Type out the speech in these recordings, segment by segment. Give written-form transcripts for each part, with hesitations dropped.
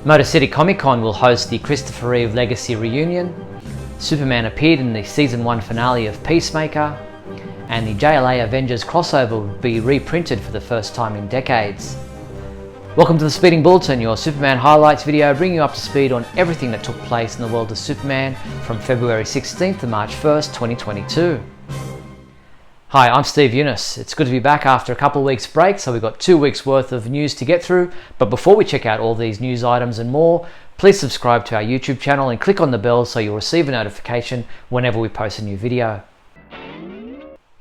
Motor City Comic Con will host the Christopher Reeve Legacy Reunion. Superman appeared in the Season 1 finale of Peacemaker. And the JLA Avengers crossover will be reprinted for the first time in decades. Welcome to the Speeding Bulletin, your Superman highlights video, bringing you up to speed on everything that took place in the world of Superman from February 16th to March 1st, 2022. Hi, I'm Steve Younis. It's good to be back after a couple of weeks break, so we've got 2 weeks worth of news to get through. But before we check out all these news items and more, please subscribe to our YouTube channel and click on the bell so you'll receive a notification whenever we post a new video.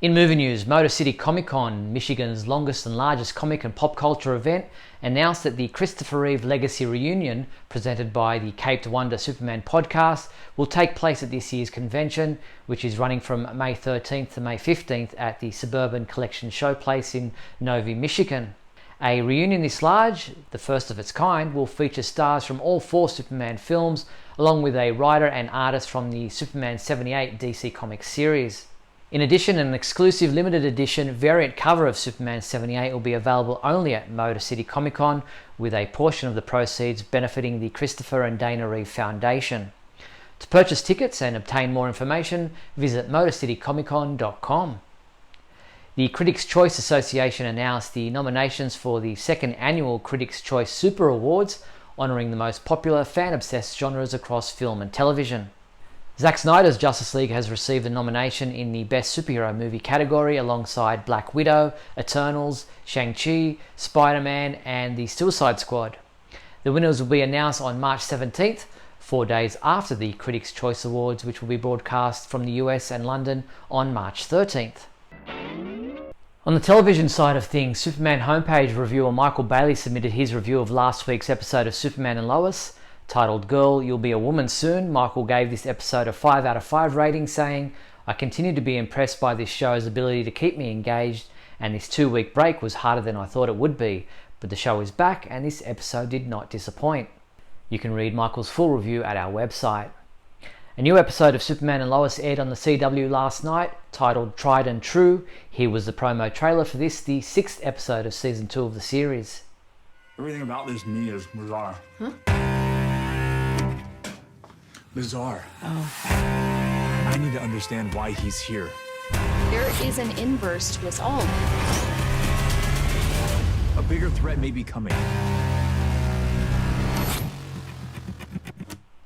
In movie news, Motor City Comic Con, Michigan's longest and largest comic and pop culture event, announced that the Christopher Reeve Legacy Reunion, presented by the Caped Wonder Superman podcast, will take place at this year's convention, which is running from May 13th to May 15th at the Suburban Collection Showplace in Novi, Michigan. A reunion this large, the first of its kind, will feature stars from all 4 Superman films, along with a writer and artist from the Superman 78 DC Comics series. In addition, an exclusive limited edition variant cover of Superman 78 will be available only at Motor City Comic Con, with a portion of the proceeds benefiting the Christopher and Dana Reeve Foundation. To purchase tickets and obtain more information, visit motorcitycomiccon.com. The Critics' Choice Association announced the nominations for the 2nd annual Critics' Choice Super Awards, honouring the most popular fan-obsessed genres across film and television. Zack Snyder's Justice League has received a nomination in the Best Superhero Movie category alongside Black Widow, Eternals, Shang-Chi, Spider-Man and the Suicide Squad. The winners will be announced on March 17th, 4 days after the Critics' Choice Awards, which will be broadcast from the US and London on March 13th. On the television side of things, Superman homepage reviewer Michael Bailey submitted his review of last week's episode of Superman and Lois. Titled Girl, You'll Be a Woman Soon, Michael gave this episode a 5 out of 5 rating, saying, "I continue to be impressed by this show's ability to keep me engaged, and this 2-week break was harder than I thought it would be, but the show is back and this episode did not disappoint." You can read Michael's full review at our website. A new episode of Superman and Lois aired on the CW last night, titled Tried and True. Here was the promo trailer for this, the 6th episode of Season 2 of the series. Everything about this me is bizarre. Huh? Bizarre. Oh. I need to understand why he's here. There is an inverse to us all. A bigger threat may be coming.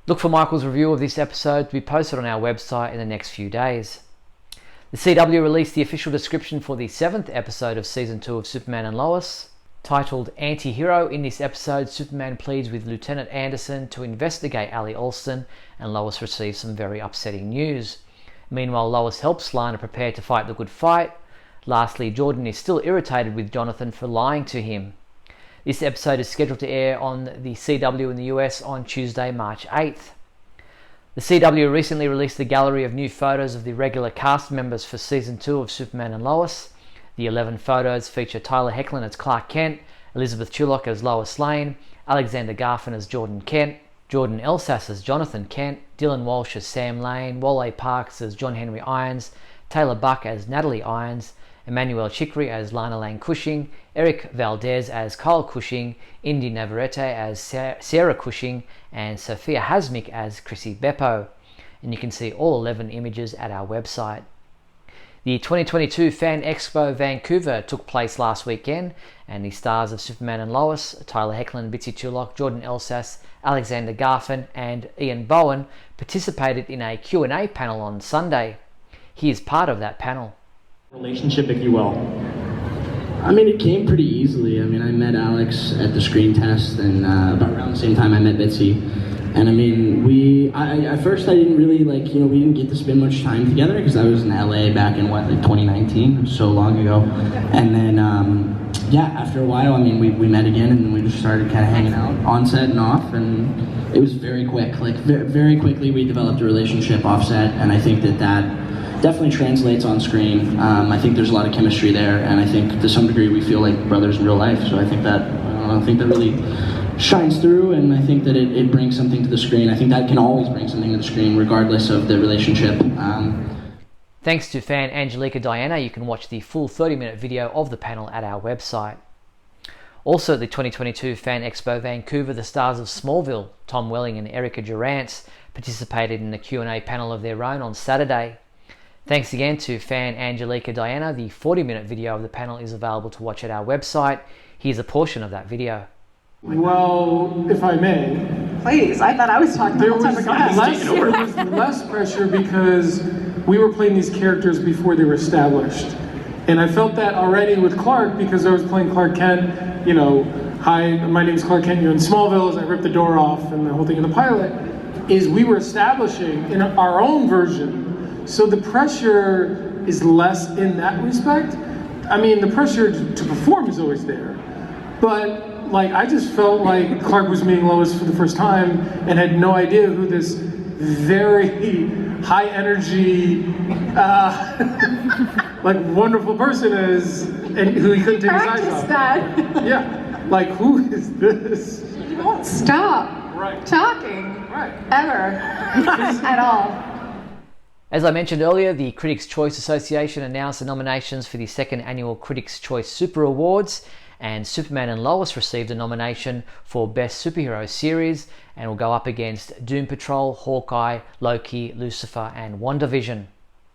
Look for Michael's review of this episode to be posted on our website in the next few days. The CW released the official description for the 7th episode of Season 2 of Superman and Lois. Titled Anti-Hero, in this episode, Superman pleads with Lieutenant Anderson to investigate Ali Alston, and Lois receives some very upsetting news. Meanwhile, Lois helps Lana prepare to fight the good fight. Lastly, Jordan is still irritated with Jonathan for lying to him. This episode is scheduled to air on the CW in the US on Tuesday, March 8th. The CW recently released a gallery of new photos of the regular cast members for Season 2 of Superman and Lois. The 11 photos feature Tyler Hoechlin as Clark Kent, Elizabeth Tulloch as Lois Lane, Alexander Garfin as Jordan Kent, Jordan Elsass as Jonathan Kent, Dylan Walsh as Sam Lane, Wale Parks as John Henry Irons, Taylor Buck as Natalie Irons, Emmanuel Chikri as Lana Lane Cushing, Eric Valdez as Kyle Cushing, Indy Navarrete as Sarah Cushing, and Sophia Hasmick as Chrissy Beppo. And you can see all 11 images at our website. The 2022 Fan Expo Vancouver took place last weekend, and the stars of Superman and Lois, Tyler Hoechlin, Bitsy Tulloch, Jordan Elsass, Alexander Garfin and Ian Bowen participated in a Q&A panel on Sunday. He is part of that panel. Relationship, if you will. I mean, it came pretty easily. I mean, I met Alex at the screen test, and about around the same time I met Bitsy. And I mean, at first I didn't really we didn't get to spend much time together because I was in LA back in 2019, so long ago. And then, after a while, I mean, we met again and we just started kind of hanging out on set and off, and it was very quick. Very quickly we developed a relationship off set, and I think that definitely translates on screen. I think there's a lot of chemistry there, and I think to some degree we feel like brothers in real life, so I think that really shines through, and I think that it brings something to the screen. I think that can always bring something to the screen, regardless of the relationship. Thanks to fan Angelica Diana, you can watch the full 30-minute video of the panel at our website. Also at the 2022 Fan Expo Vancouver, the stars of Smallville, Tom Welling and Erica Durance, participated in the Q&A panel of their own on Saturday. Thanks again to fan Angelica Diana. The 40-minute video of the panel is available to watch at our website. Here's a portion of that video. Well, if I may. Please, I thought I was talking There the whole time. was less pressure because we were playing these characters before they were established. And I felt that already with Clark because I was playing Clark Kent, you know, hi, my name is Clark Kent, you're in Smallville, as I ripped the door off and the whole thing in the pilot, is we were establishing in our own version. So the pressure is less in that respect. I mean, the pressure to perform is always there. But like, I just felt like Clark was meeting Lois for the first time and had no idea who this very high energy, like wonderful person is, and who he couldn't take his eyes off. That. Yeah, like who is this? You won't stop talking ever at all. As I mentioned earlier, the Critics' Choice Association announced the nominations for the second annual Critics' Choice Super Awards, and Superman and Lois received a nomination for Best Superhero Series and will go up against Doom Patrol, Hawkeye, Loki, Lucifer and WandaVision.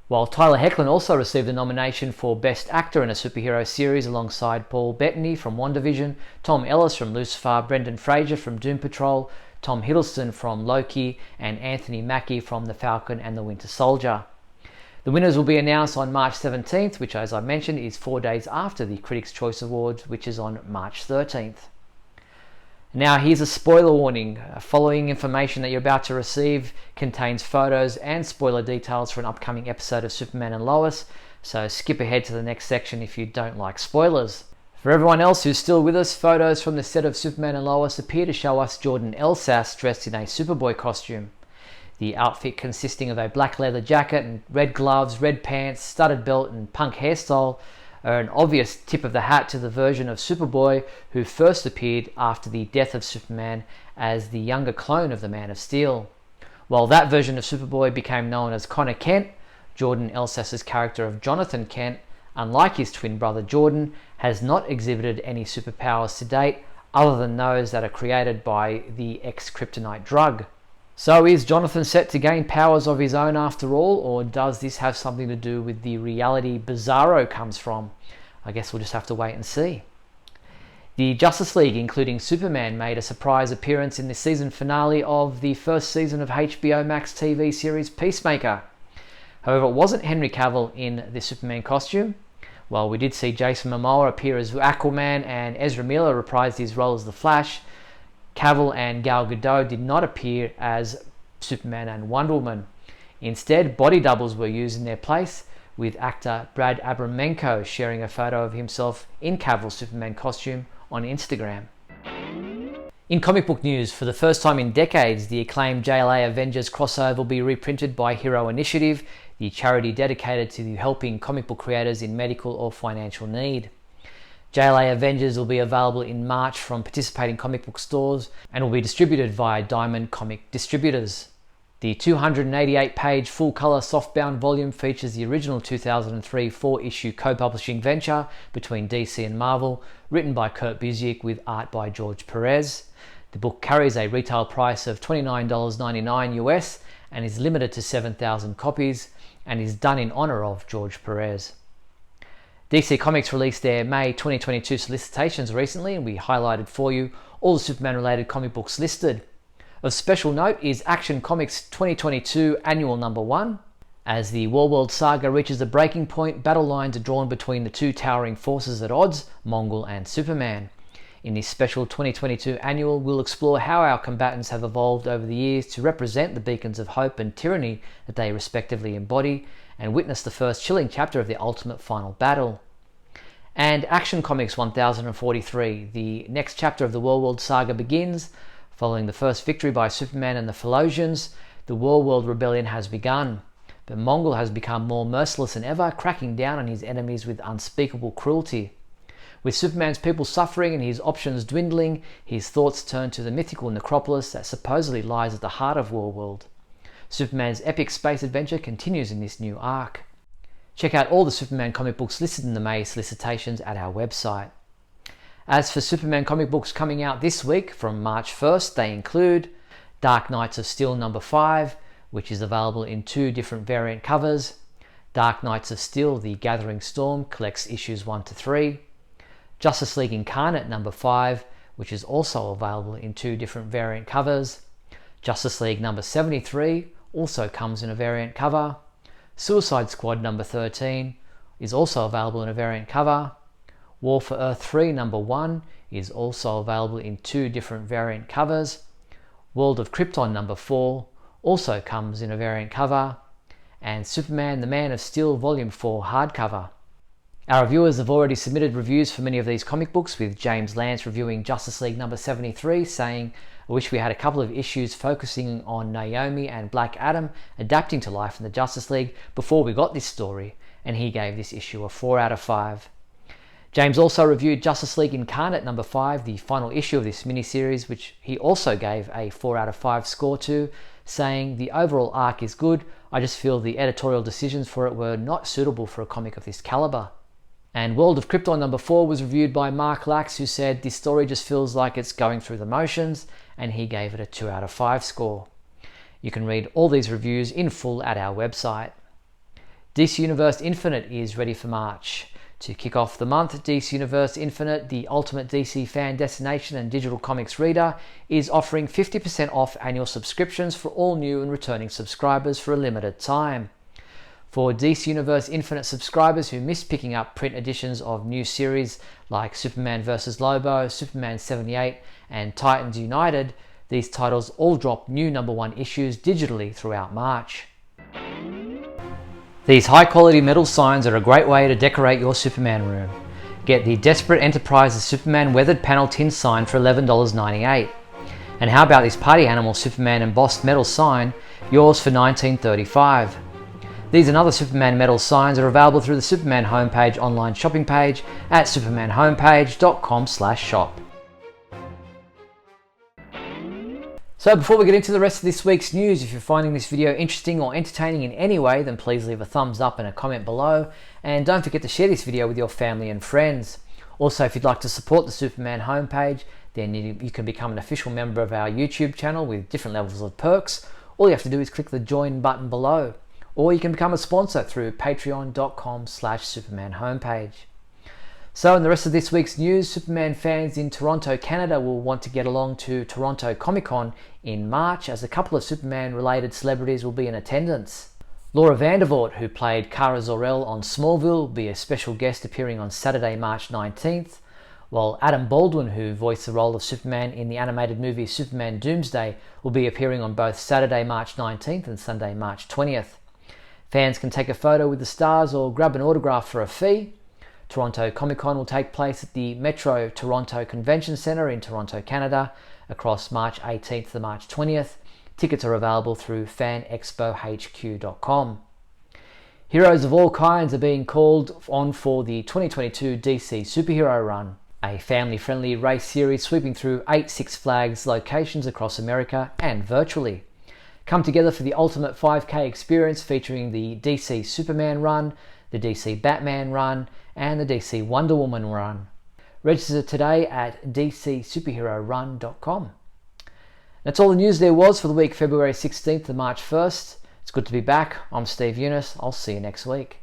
While Tyler Hoechlin also received a nomination for Best Actor in a Superhero Series alongside Paul Bettany from WandaVision, Tom Ellis from Lucifer, Brendan Fraser from Doom Patrol, Tom Hiddleston from Loki and Anthony Mackie from The Falcon and the Winter Soldier. The winners will be announced on March 17th, which, as I mentioned, is 4 days after the Critics' Choice Awards, which is on March 13th. Now, here's a spoiler warning. Following information that you're about to receive contains photos and spoiler details for an upcoming episode of Superman and Lois, so skip ahead to the next section if you don't like spoilers. For everyone else who's still with us, photos from the set of Superman and Lois appear to show us Jordan Elsass dressed in a Superboy costume. The outfit, consisting of a black leather jacket and red gloves, red pants, studded belt and punk hairstyle, are an obvious tip of the hat to the version of Superboy who first appeared after the death of Superman as the younger clone of the Man of Steel. While that version of Superboy became known as Connor Kent, Jordan Elsass's character of Jonathan Kent, unlike his twin brother Jordan, has not exhibited any superpowers to date other than those that are created by the X-Kryptonite drug. So is Jonathan set to gain powers of his own after all, or does this have something to do with the reality Bizarro comes from? I guess we'll just have to wait and see. The Justice League, including Superman, made a surprise appearance in the season finale of the first season of HBO Max TV series Peacemaker. However, it wasn't Henry Cavill in the Superman costume. While we did see Jason Momoa appear as Aquaman and Ezra Miller reprised his role as the Flash, Cavill and Gal Gadot did not appear as Superman and Wonder Woman. Instead, body doubles were used in their place, with actor Brad Abramenko sharing a photo of himself in Cavill's Superman costume on Instagram. In comic book news, for the first time in decades, the acclaimed JLA Avengers crossover will be reprinted by Hero Initiative, the charity dedicated to helping comic book creators in medical or financial need. JLA Avengers will be available in March from participating comic book stores and will be distributed via Diamond Comic Distributors. The 288-page full-colour softbound volume features the original 2003 4-issue co-publishing venture between DC and Marvel, written by Kurt Busiek with art by George Perez. The book carries a retail price of $29.99 US and is limited to 7,000 copies and is done in honour of George Perez. DC Comics released their May 2022 solicitations recently, and we highlighted for you all the Superman-related comic books listed. Of special note is Action Comics 2022 Annual Number 1. As the Warworld saga reaches a breaking point, battle lines are drawn between the two towering forces at odds, Mongul and Superman. In this special 2022 annual, we'll explore how our combatants have evolved over the years to represent the beacons of hope and tyranny that they respectively embody, and witness the first chilling chapter of their ultimate final battle. And Action Comics 1043, the next chapter of the Warworld saga begins. Following the first victory by Superman and the Phalosians, the Warworld rebellion has begun. But Mongul has become more merciless than ever, cracking down on his enemies with unspeakable cruelty. With Superman's people suffering and his options dwindling, his thoughts turn to the mythical necropolis that supposedly lies at the heart of Warworld. Superman's epic space adventure continues in this new arc. Check out all the Superman comic books listed in the May solicitations at our website. As for Superman comic books coming out this week from March 1st, they include Dark Knights of Steel number 5, which is available in 2 different variant covers. Dark Knights of Steel, The Gathering Storm collects issues 1 to 3. Justice League Incarnate number 5, which is also available in 2 different variant covers. Justice League number 73 also comes in a variant cover. Suicide Squad number 13 is also available in a variant cover. War for Earth 3 number 1 is also available in 2 different variant covers. World of Krypton number 4 also comes in a variant cover. And Superman the Man of Steel volume 4 hardcover. Our reviewers have already submitted reviews for many of these comic books, with James Lance reviewing Justice League number 73 saying, "I wish we had a couple of issues focusing on Naomi and Black Adam adapting to life in the Justice League before we got this story," and he gave this issue a 4 out of 5. James also reviewed Justice League Incarnate number 5, the final issue of this miniseries, which he also gave a 4 out of 5 score to, saying, "The overall arc is good, I just feel the editorial decisions for it were not suitable for a comic of this caliber." And World of Krypton number 4 was reviewed by Mark Lax, who said this story just feels like it's going through the motions, and he gave it a 2 out of 5 score. You can read all these reviews in full at our website. DC Universe Infinite is ready for March. To kick off the month, DC Universe Infinite, the ultimate DC fan destination and digital comics reader, is offering 50% off annual subscriptions for all new and returning subscribers for a limited time. For DC Universe Infinite subscribers who missed picking up print editions of new series like Superman vs. Lobo, Superman 78, and Titans United, these titles all drop new number 1 issues digitally throughout March. These high-quality metal signs are a great way to decorate your Superman room. Get the Desperate Enterprises Superman weathered panel tin sign for $11.98. And how about this party animal Superman embossed metal sign, yours for $19.35. These and other Superman metal signs are available through the Superman homepage online shopping page at supermanhomepage.com/shop. So before we get into the rest of this week's news, if you're finding this video interesting or entertaining in any way, then please leave a thumbs up and a comment below. And don't forget to share this video with your family and friends. Also, if you'd like to support the Superman homepage, then you can become an official member of our YouTube channel with different levels of perks. All you have to do is click the join button below. Or you can become a sponsor through patreon.com/Superman homepage. So in the rest of this week's news, Superman fans in Toronto, Canada will want to get along to Toronto Comic Con in March, as a couple of Superman related celebrities will be in attendance. Laura Vandervoort, who played Kara Zor-El on Smallville, will be a special guest appearing on Saturday, March 19th, while Adam Baldwin, who voiced the role of Superman in the animated movie Superman Doomsday, will be appearing on both Saturday, March 19th and Sunday, March 20th. Fans can take a photo with the stars or grab an autograph for a fee. Toronto Comic Con will take place at the Metro Toronto Convention Centre in Toronto, Canada, across March 18th to March 20th. Tickets are available through fanexpohq.com. Heroes of all kinds are being called on for the 2022 DC Superhero Run, a family-friendly race series sweeping through 8 Six Flags locations across America and virtually. Come together for the ultimate 5K experience featuring the DC Superman Run, the DC Batman Run, and the DC Wonder Woman Run. Register today at dcsuperherorun.com. That's all the news there was for the week February 16th to March 1st. It's good to be back. I'm Steve Younis. I'll see you next week.